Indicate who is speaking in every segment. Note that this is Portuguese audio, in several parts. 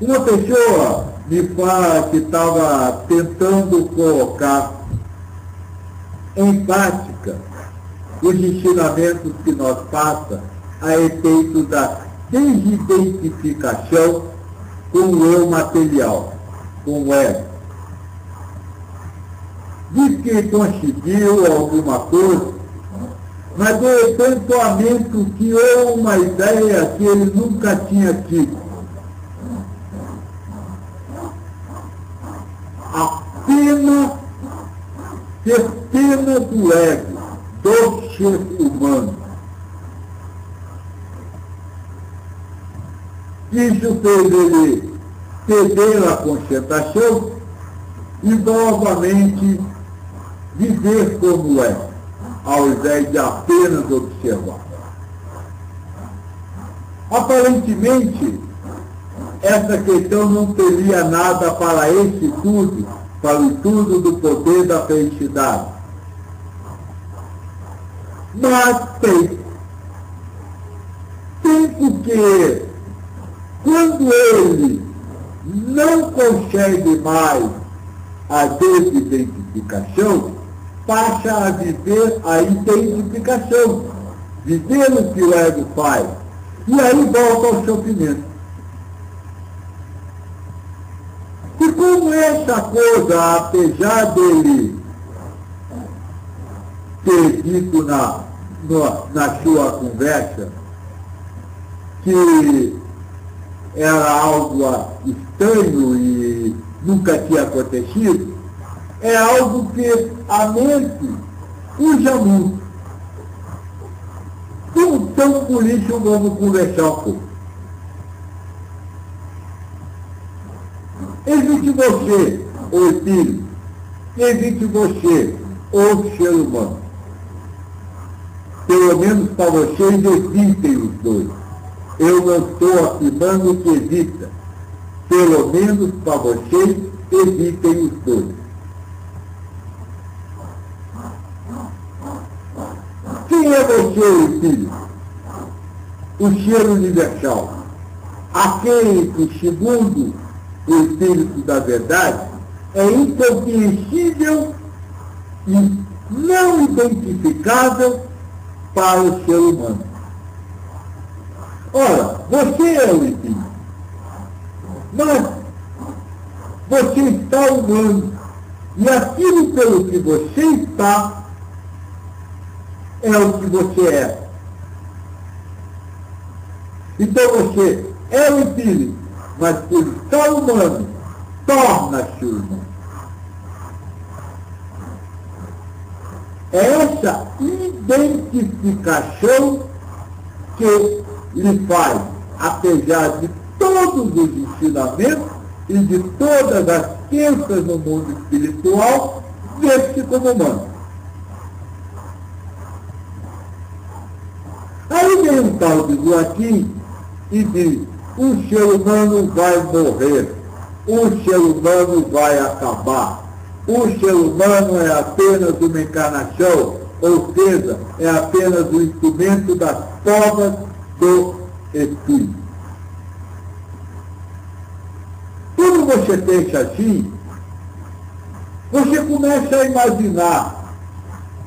Speaker 1: Uma pessoa me fala que estava tentando colocar em prática os ensinamentos que nós passa a efeito da desidentificação com o eu material, com o ego. Diz que conseguiu alguma coisa, mas de repente a mente criou uma ideia que ele nunca tinha tido. A pena do ego, do ser humano. Isso fez ele perder a concentração e novamente viver como é, ao invés de apenas observar. Aparentemente, essa questão não teria nada para esse estudo, para o estudo do poder da felicidade. Mas tem. Tem porque, quando ele não consegue mais a desidentificação, passa a viver a identificação, viver o que o ego faz, e aí volta ao sofrimento. E como essa coisa, apesar dele ter dito na sua conversa que era algo estranho e nunca tinha acontecido, é algo que a mente usa muito. Então, por isso, vamos conversar um pouco. Existe você, o espírito, existe você, o ser humano. Pelo menos para vocês existem os dois. Eu não estou afirmando que exista. Pelo menos para vocês existem os dois. Quem é você, o espírito? O ser universal. Aquele que, segundo o espírito da verdade, é incompreensível e não identificável para o ser humano. Ora, você é o espírito, mas você está humano, e aquilo pelo que você está é o que você é. Então você é o espírito, mas por estar humano, torna-se humano. É essa identificação que lhe faz, apesar de todos os ensinamentos e de todas as crenças no mundo espiritual, ver-se como humano. Aí vem um tal de Joaquim e diz: o ser humano vai morrer, o ser humano vai acabar, o ser humano é apenas uma encarnação, ou seja, é apenas o instrumento das provas do Espírito. Quando você pensa assim, você começa a imaginar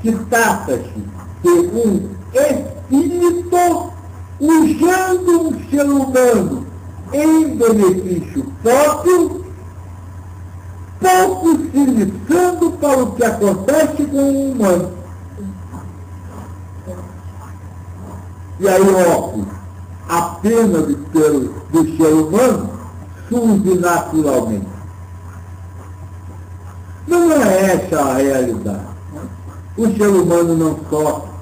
Speaker 1: que trata-se de um espírito usando um ser humano em benefício próprio, pouco se lixando para o que acontece com o humano. E aí, óbvio, a pena do ser humano surge naturalmente. Não é essa a realidade. O ser humano não sofre.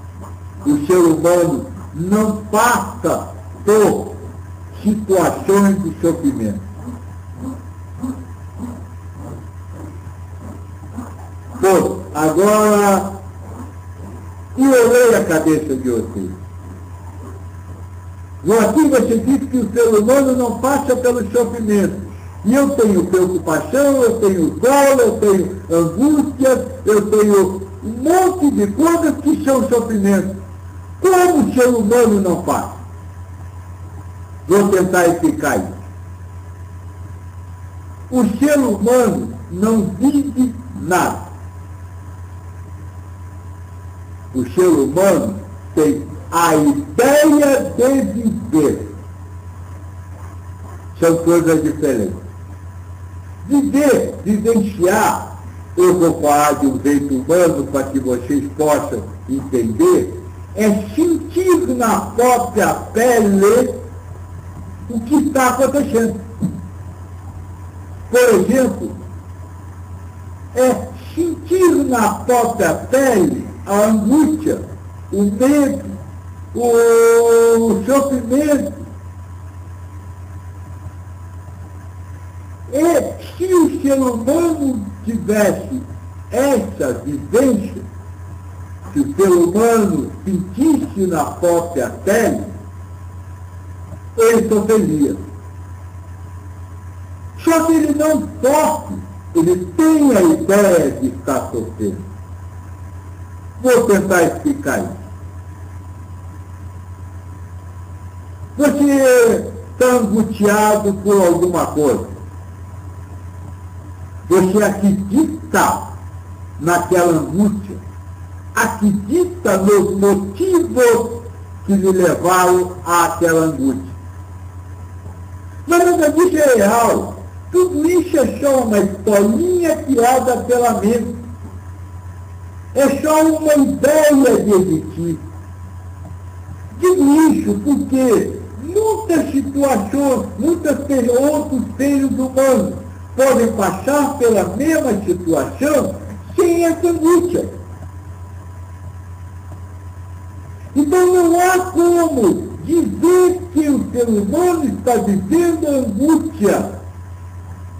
Speaker 1: O ser humano não passa por situações de sofrimento. Bom, agora, eu leio a cabeça de vocês. Joaquim, você disse que o ser humano não passa pelo sofrimento. E eu tenho preocupação, eu tenho dor, eu tenho angústia, eu tenho um monte de coisas que são sofrimento. Como o ser humano não passa? Vou tentar explicar isso. O ser humano não vive nada. O ser humano tem a ideia de viver. São coisas diferentes. Viver, vivenciar, eu vou falar de um jeito humano para que vocês possam entender, é sentir na própria pele o que está acontecendo. Por exemplo, é sentir na própria pele a angústia, o medo, o sofrimento. E se o ser humano tivesse essa vivência, se o ser humano sentisse na própria pele, ele sofreria. Só que ele não sofre, ele tem a ideia de estar sofrendo. Vou tentar explicar isso. Você está angustiado por alguma coisa. Você acredita naquela angústia. Acredita nos motivos que lhe levaram àquela angústia. Mas nada disso é real. Tudo isso é só uma historinha criada pela mente. É só uma ideia de existir. Digo isso porque muitas situações, outros seres humanos podem passar pela mesma situação sem essa angústia. Então não há como dizer que o ser humano está vivendo angústia.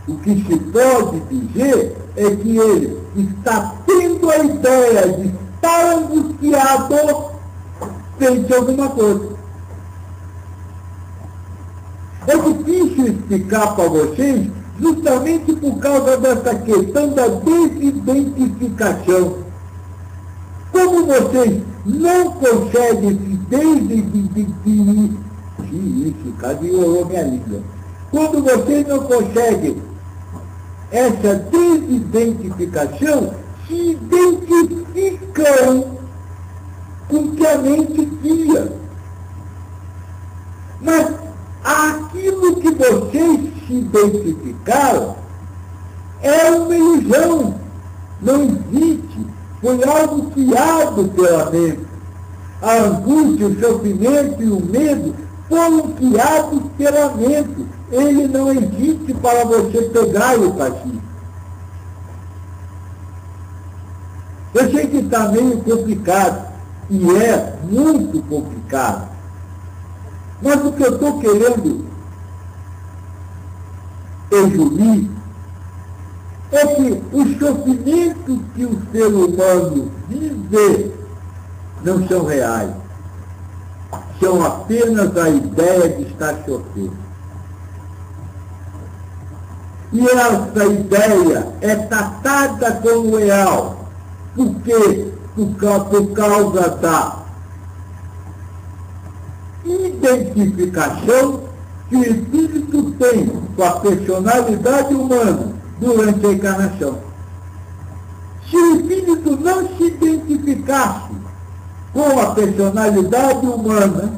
Speaker 1: O que se pode dizer é que ele está tendo a ideia de estar angustiado frente a alguma coisa. É difícil explicar para vocês justamente por causa dessa questão da desidentificação. Como vocês não conseguem se desidentificar, cadeou minha língua. Quando vocês não conseguem essa desidentificação, se identificam com o que a mente cria. Mas aquilo que vocês se identificaram é uma ilusão, não existe, foi algo criado pela mente. A angústia, o sofrimento e o medo foram criados pela mente. Ele não existe para você pegar o passivo. Eu sei que está meio complicado, e é muito complicado. Mas o que eu estou querendo exumir é que os sofrimentos que o ser humano vive não são reais. São apenas a ideia de estar sofrendo. E essa ideia é tratada como real. Por quê? Por causa da identificação que o espírito tem com a personalidade humana durante a encarnação. Se o espírito não se identificasse com a personalidade humana,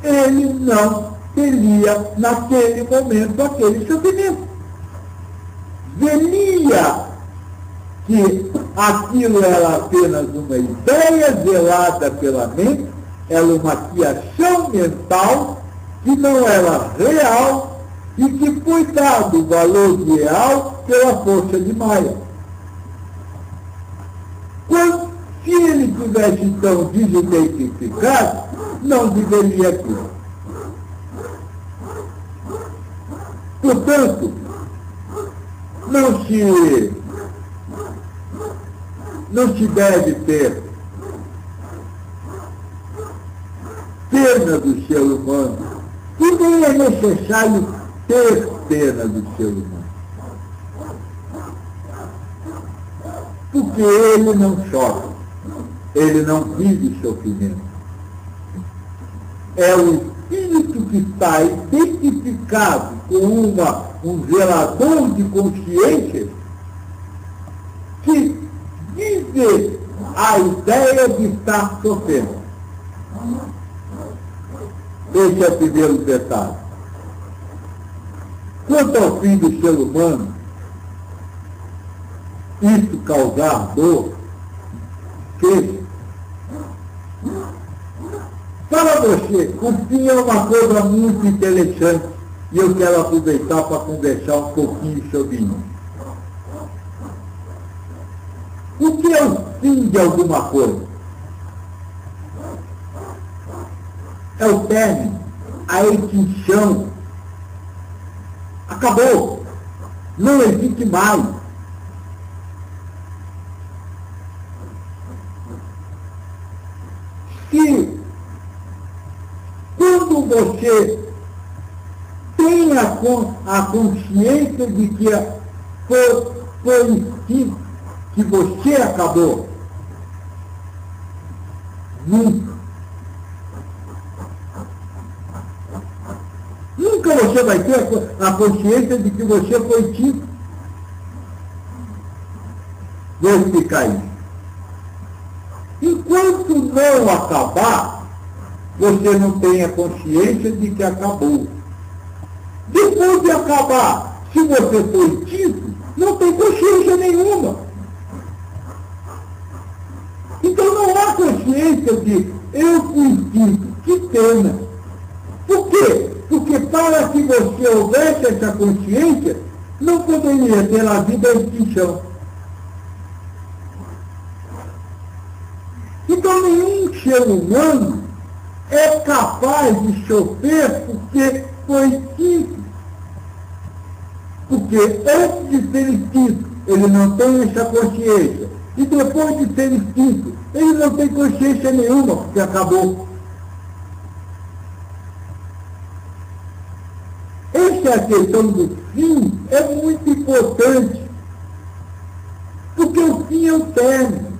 Speaker 1: ele não teria, naquele momento, aquele sofrimento. Veria que aquilo era apenas uma ideia zelada pela mente, era uma criação mental que não era real e que foi dado o valor de real pela força de Maia. Se ele tivesse, então, desidentificado, não viveria aquilo. Portanto, não se deve ter pena do ser humano, e nem é necessário ter pena do ser humano. Porque ele não sofre, ele não vive sofrimento. É o espírito que está identificado com uma um zelador de consciência que vive a ideia de estar sofrendo. Esse é o primeiro detalhe. Quanto ao fim do ser humano, isso causar dor, que para você, o fim é uma coisa muito interessante e eu quero aproveitar para conversar um pouquinho sobre isso. O que é o fim de alguma coisa? É o término, a extinção. Acabou. Não existe mais. Se quando você tem a consciência de que foi instinto que você acabou, nunca você vai ter a consciência de que você foi instinto. Vou explicar isso. Enquanto não acabar, você não tem a consciência de que acabou. Depois de acabar, se você foi instinto, não tem consciência nenhuma. Então não há consciência de eu fui instinto. Que pena. Por quê? Porque para que você houvesse essa consciência, não poderia ter havido a extinção. Então nenhum ser humano é capaz de sofrer porque foi instinto. Porque antes de ser instinto, ele não tem essa consciência. E depois de ser instinto, ele não tem consciência nenhuma, porque acabou. Essa questão do fim é muito importante. Porque o fim é o término.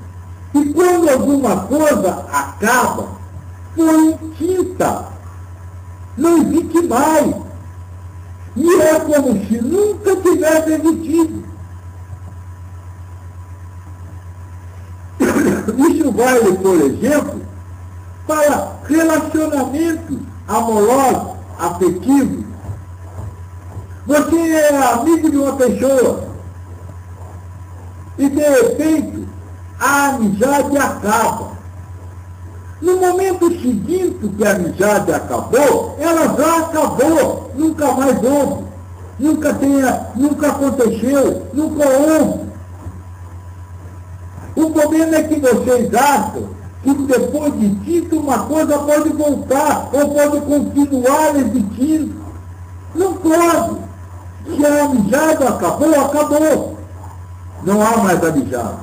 Speaker 1: E quando alguma coisa acaba, foi extinta. Não existe mais. E é como se nunca tivesse existido. Isso vale, por exemplo, para relacionamentos amorosos, afetivos. Você é amigo de uma pessoa e, de repente, a amizade acaba. No momento seguinte que a amizade acabou, ela já acabou, nunca mais houve, nunca aconteceu, nunca houve. O problema é que vocês acham que depois de dito uma coisa pode voltar, ou pode continuar existindo. Não pode. Se a amizade acabou, acabou. Não há mais amizade.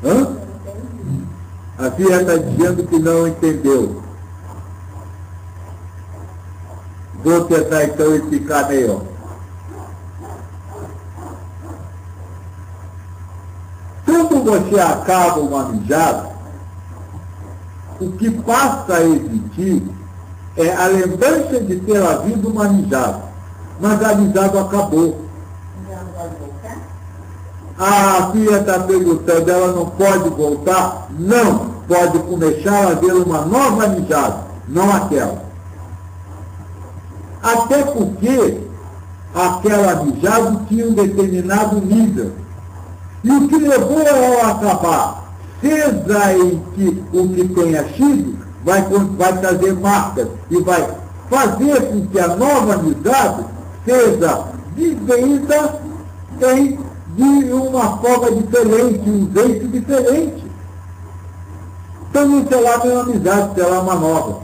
Speaker 1: Hã? A filha está dizendo que não entendeu. Vou tentar então explicar melhor. Quando você acaba uma amizade, o que passa a existir é a lembrança de ter havido uma amizade. Mas a amizade acabou. A filha está perguntando, ela não pode voltar? Não, pode começar a haver uma nova amizade, não aquela. Até porque aquela amizade tinha um determinado nível. E o que levou ela a acabar, seja em que o que tenha sido, vai trazer marcas e vai fazer com que a nova amizade seja vivida de uma forma diferente, um jeito diferente. Então não será uma amizade, será uma nova.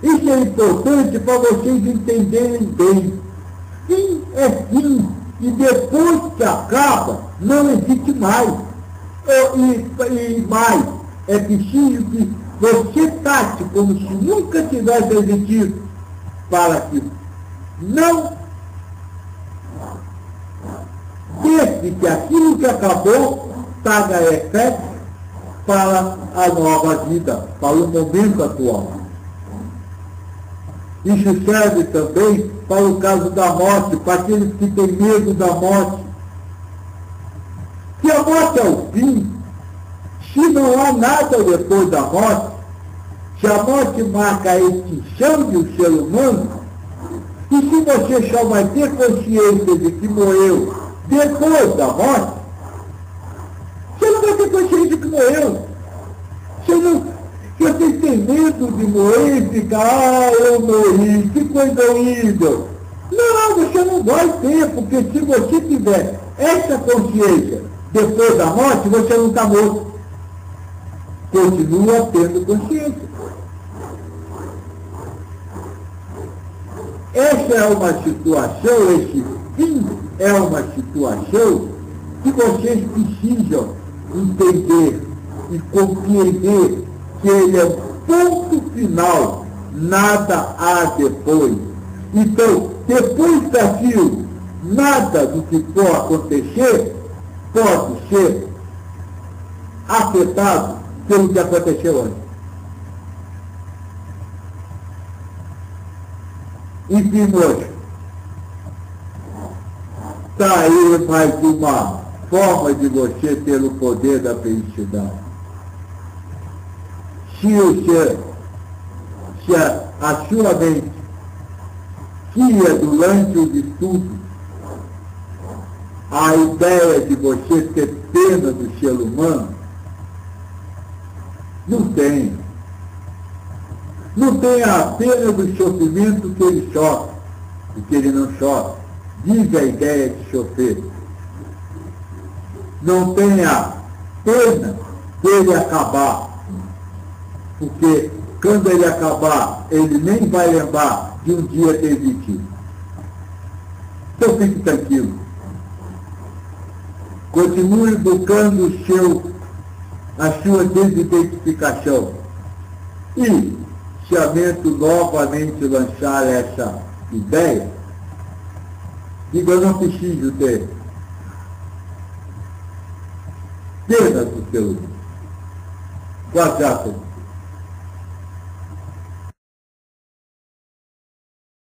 Speaker 1: Isso é importante para vocês entenderem bem. Fim é fim, e depois que acaba, não existe mais. E mais, é preciso que você trate como se nunca tivesse existido, para que não deixe que aquilo que acabou traga efeito para a nova vida, para o momento atual. Isso serve também para o caso da morte, para aqueles que têm medo da morte. Se a morte é o fim, se não há nada depois da morte, se a morte marca a extinção de um ser humano, e se você só vai ter consciência de que morreu depois da morte, você não vai ter consciência de que morreu. Você tem medo de morrer e ficar, eu morri, que coisa horrível. Não, você não vai ter, porque se você tiver essa consciência depois da morte, você não está morto. Continua tendo consciência. Essa é uma situação, esse fim é uma situação que vocês precisam entender e compreender que ele é o ponto final, nada há depois. Então, depois daquilo, nada do que for acontecer pode ser afetado pelo que aconteceu antes. Enfim, moço, está aí mais uma forma de você ter o poder da felicidade. Se a sua mente tinha durante os estudos a ideia de você ter pena do ser humano, não tem. Não tem a pena do sofrimento que ele sofre, e que ele não sofre. Diz a ideia de sofrer. Não tem a pena dele acabar. Porque quando ele acabar, ele nem vai lembrar de um dia ter existido. Então fique tranquilo. Continue buscando a sua desidentificação. E, se a mente novamente lançar essa ideia, diga, eu não preciso ter pena do seu. Quase